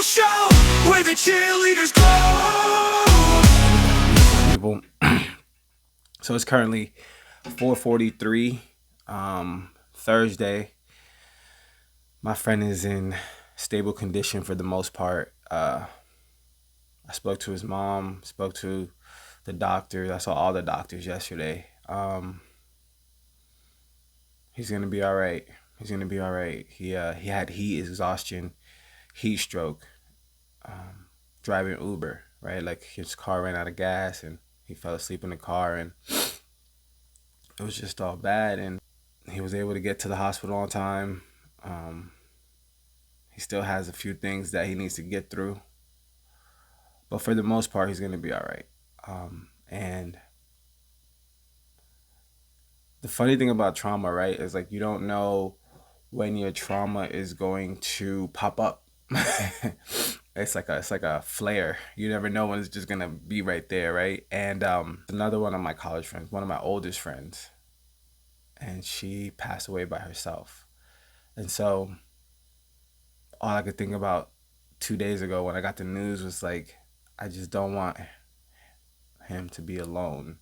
show where the cheerleaders glow. People. So it's currently 4:43, Thursday. My friend is in stable condition for the most part. I spoke to his mom, spoke to the doctor. I saw all the doctors yesterday. He's gonna be all right. He's gonna be all right. He had heat exhaustion, heat stroke, driving Uber, right? Like his car ran out of gas and he fell asleep in the car and it was just all bad. And he was able to get to the hospital on time. He still has a few things that he needs to get through, but for the most part, he's gonna be all right. And the funny thing about trauma, right, is like you don't know when your trauma is going to pop up. It's like a flare. You never know when it's just gonna be right there, right? And another one of my college friends, one of my oldest friends, and she passed away by herself. And so all I could think about 2 days ago when I got the news was like, I just don't want him to be alone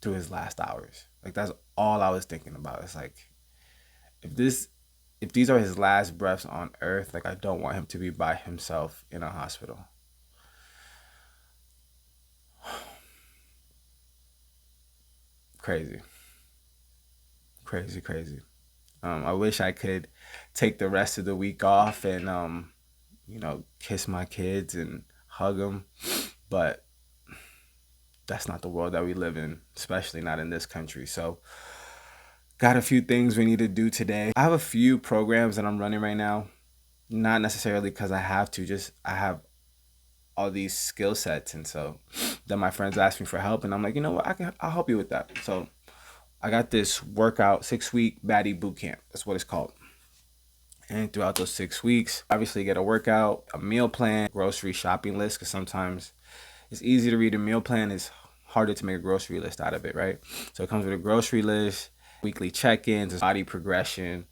through his last hours. Like that's all I was thinking about. It's like if these are his last breaths on earth, like I don't want him to be by himself in a hospital. Crazy. Crazy, crazy. I wish I could take the rest of the week off and kiss my kids and hug them, but that's not the world that we live in, especially not in this country. So got a few things we need to do today. I have a few programs that I'm running right now, not necessarily because I have to, just I have all these skill sets. And so then my friends ask me for help and I'm like, you know what, I'll help you with that. So I got this workout, 6-week baddie boot camp. That's what it's called. And throughout those 6 weeks, obviously you get a workout, a meal plan, grocery shopping list, because sometimes it's easy to read a meal plan. It's harder to make a grocery list out of it, right? So it comes with a grocery list, weekly check-ins, body progression.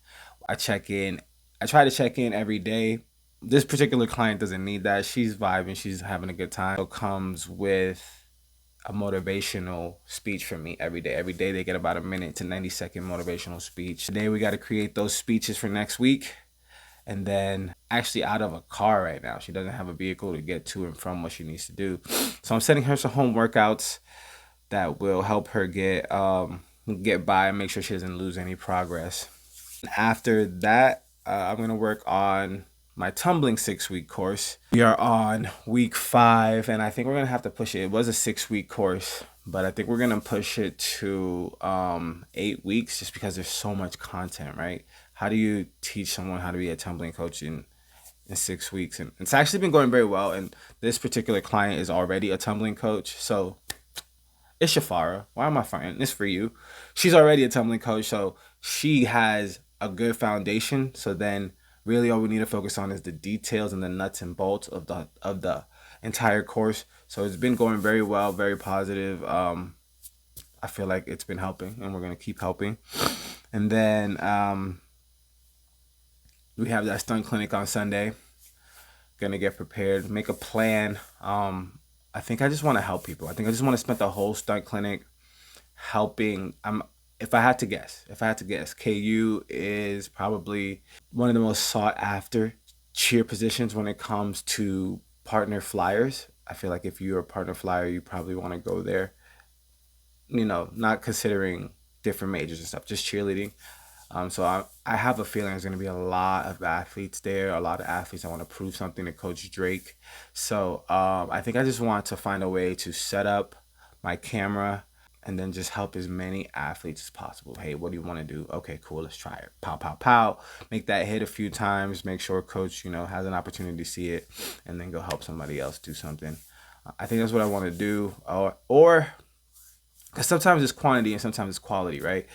I try to check in every day. This particular client doesn't need that. She's vibing, she's having a good time. So it comes with a motivational speech from me every day. Every day they get about a minute to 90-second motivational speech. Today we got to create those speeches for next week. And then actually out of a car right now. She doesn't have a vehicle to get to and from what she needs to do. So I'm sending her some home workouts that will help her get by and make sure she doesn't lose any progress. After that, I'm going to work on my tumbling 6-week course. We are on week 5, and I think we're going to have to push it. It was a 6-week course, but I think we're going to push it to 8 weeks just because there's so much content, right? How do you teach someone how to be a tumbling coach in 6 weeks? And it's actually been going very well. And this particular client is already a tumbling coach. So it's Shafara. Why am I fighting? It's for you. She's already a tumbling coach. So she has a good foundation. So then really all we need to focus on is the details and the nuts and bolts of the entire course. So it's been going very well, very positive. I feel like it's been helping and we're going to keep helping. And then we have that stunt clinic on Sunday. Gonna get prepared, make a plan. I think I just want to help people. I think I just want to spend the whole stunt clinic helping. If I had to guess, KU is probably one of the most sought after cheer positions when it comes to partner flyers. I feel like if you're a partner flyer, you probably want to go there. Not considering different majors and stuff, just cheerleading. So I have a feeling there's going to be a lot of athletes there, a lot of athletes that want to prove something to Coach Drake. So I think I just want to find a way to set up my camera and then just help as many athletes as possible. Hey, what do you want to do? Okay, cool, let's try it. Pow, pow, pow. Make that hit a few times. Make sure Coach, has an opportunity to see it, and then go help somebody else do something. I think that's what I want to do. Or because sometimes it's quantity and sometimes it's quality, right?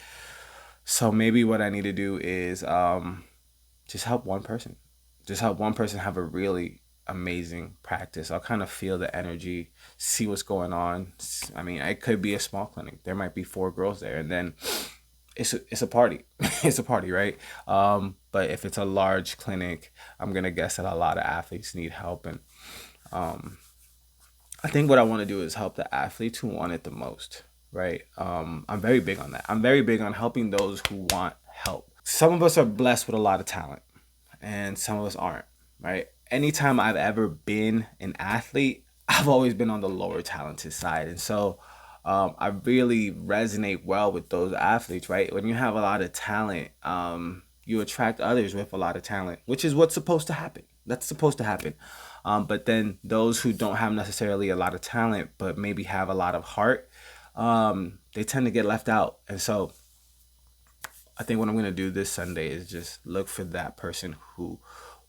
So maybe what I need to do is just help one person. Just help one person have a really amazing practice. I'll kind of feel the energy, see what's going on. I mean, it could be a small clinic. There might be 4 girls there, and then it's a party. It's a party, right? But But if it's a large clinic, I'm gonna guess that a lot of athletes need help, and I think what I want to do is help the athletes who want it the most, right? I'm very big on that. I'm very big on helping those who want help. Some of us are blessed with a lot of talent, and some of us aren't, right? Anytime I've ever been an athlete, I've always been on the lower talented side. And so I really resonate well with those athletes, right? When you have a lot of talent, you attract others with a lot of talent, which is what's supposed to happen. That's supposed to happen. But then those who don't have necessarily a lot of talent, but maybe have a lot of heart, they tend to get left out. And so I think what I'm going to do this Sunday is just look for that person who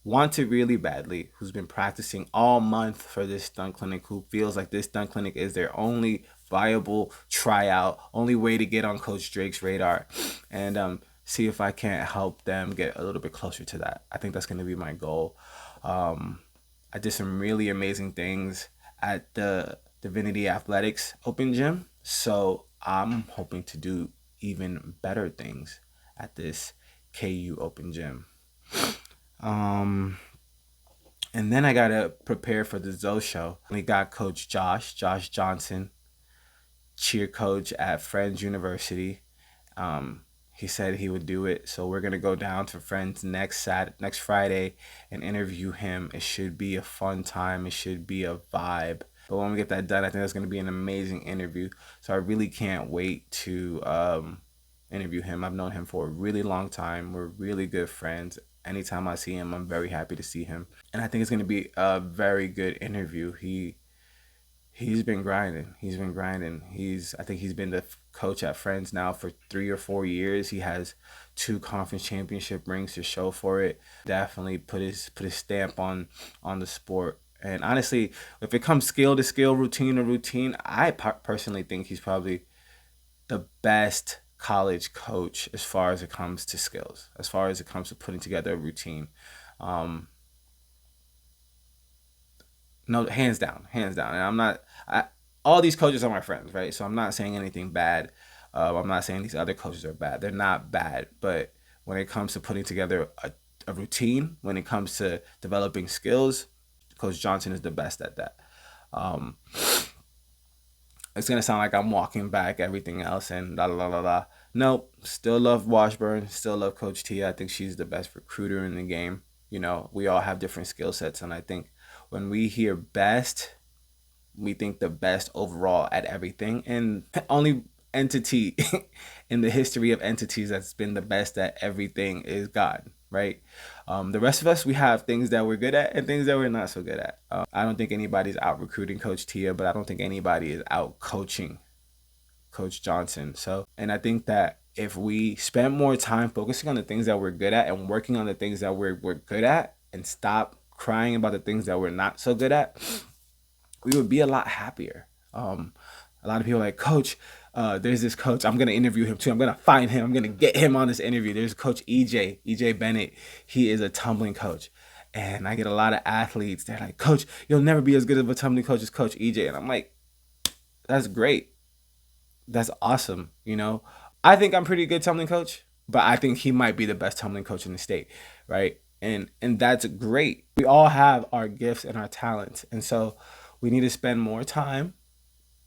wants it really badly, who's been practicing all month for this stunt clinic, who feels like this stunt clinic is their only viable tryout, only way to get on Coach Drake's radar, and see if I can't help them get a little bit closer to that. I think that's going to be my goal. I did some really amazing things at the Divinity Athletics Open Gym, so I'm hoping to do even better things at this KU Open Gym. And then I gotta prepare for the Zoe show. We got Coach Josh Johnson, cheer coach at Friends University. He said he would do it, so we're gonna go down to Friends next Friday and interview him. It should be a fun time. It should be a vibe. But when we get that done, I think that's gonna be an amazing interview. So I really can't wait to interview him. I've known him for a really long time. We're really good friends. Anytime I see him, I'm very happy to see him, and I think it's gonna be a very good interview. He's been grinding. I think he's been the coach at Friends now for 3 or 4 years. He has 2 conference championship rings to show for it. Definitely put his stamp on the sport. And honestly, if it comes skill to skill, routine to routine, I personally think he's probably the best college coach as far as it comes to skills, as far as it comes to putting together a routine. Um, no, hands down, hands down. And I'm not. All these coaches are my friends, right? So I'm not saying anything bad. I'm not saying these other coaches are bad. They're not bad, but when it comes to putting together a routine, when it comes to developing skills, Coach Johnson is the best at that. Um, it's gonna sound like I'm walking back everything else and la la la la. Nope, still love Washburn, still love Coach Tia. I think she's the best recruiter in the game. You know, we all have different skill sets, and I think when we hear best, we think the best overall at everything. And only entity in the history of entities that's been the best at everything is God, right? The rest of us, we have things that we're good at and things that we're not so good at. I don't think anybody's out recruiting Coach Tia, but I don't think anybody is out coaching Coach Johnson. So, and I think that if we spend more time focusing on the things that we're good at and working on the things that we're good at and stop crying about the things that we're not so good at, we would be a lot happier. A lot of people are like, Coach, there's this coach. I'm going to interview him too. I'm going to find him. I'm going to get him on this interview. There's Coach EJ Bennett. He is a tumbling coach. And I get a lot of athletes. They're like, Coach, you'll never be as good of a tumbling coach as Coach EJ. And I'm like, that's great. That's awesome. You know, I think I'm pretty good tumbling coach, but I think he might be the best tumbling coach in the state, right? And that's great. We all have our gifts and our talents. And so we need to spend more time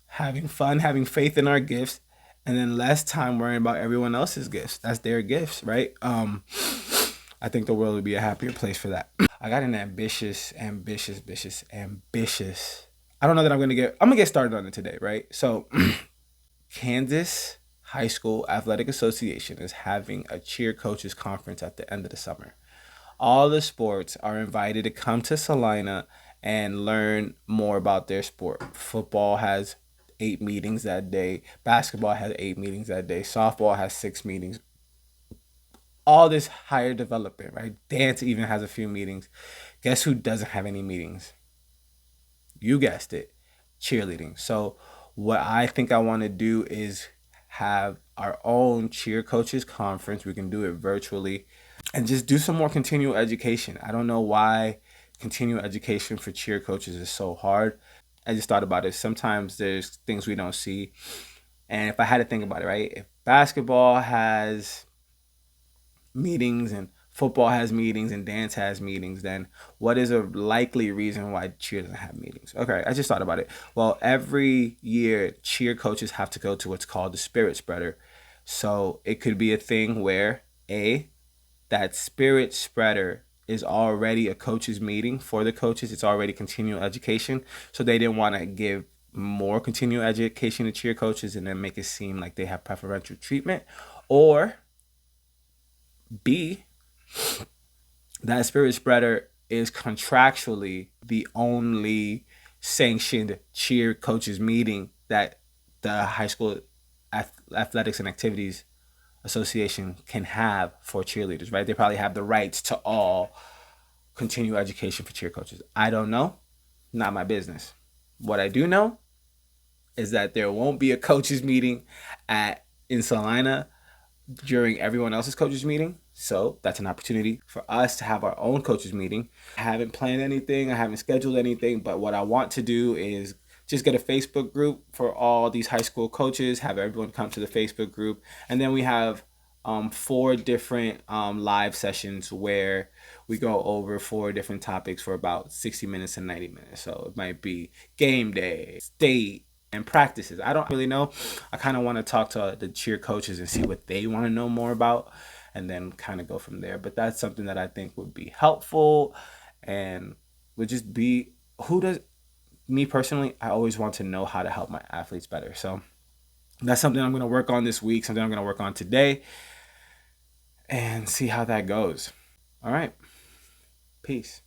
having fun, having faith in our gifts, and then less time worrying about everyone else's gifts. That's their gifts, right? I think the world would be a happier place for that. I got an ambitious. I don't know that I'm gonna get started on it today, right? So Kansas High School Athletic Association is having a cheer coaches conference at the end of the summer. All the sports are invited to come to Salina and learn more about their sport. Football has 8 meetings that day. Basketball has 8 meetings that day. Softball has 6 meetings. All this higher development, right? Dance even has a few meetings. Guess who doesn't have any meetings? You guessed it, cheerleading. So what I think I want to do is have our own cheer coaches conference. We can do it virtually and just do some more continual education. I don't know why continual education for cheer coaches is so hard. I just thought about it. Sometimes there's things we don't see. And if I had to think about it, right? If basketball has meetings and football has meetings and dance has meetings, then what is a likely reason why cheer doesn't have meetings? Okay, I just thought about it. Well, every year cheer coaches have to go to what's called the spirit spreader. So it could be a thing where that spirit spreader is already a coaches meeting for the coaches. It's already continual education. So they didn't want to give more continual education to cheer coaches and then make it seem like they have preferential treatment. Or B, that spirit spreader is contractually the only sanctioned cheer coaches meeting that the high school athletics and activities association can have for cheerleaders, right? They probably have the rights to all continual education for cheer coaches. I don't know. Not my business. What I do know is that there won't be a coaches meeting in Salina during everyone else's coaches meeting. So that's an opportunity for us to have our own coaches meeting. I haven't planned anything. I haven't scheduled anything. But what I want to do is just get a Facebook group for all these high school coaches, have everyone come to the Facebook group. And then we have 4 different live sessions where we go over 4 different topics for about 60 minutes and 90 minutes. So it might be game day, state, and practices. I don't really know. I kind of want to talk to the cheer coaches and see what they want to know more about and then kind of go from there. But that's something that I think would be helpful and would just be me personally, I always want to know how to help my athletes better. So that's something I'm going to work on this week, something I'm going to work on today and see how that goes. All right. Peace.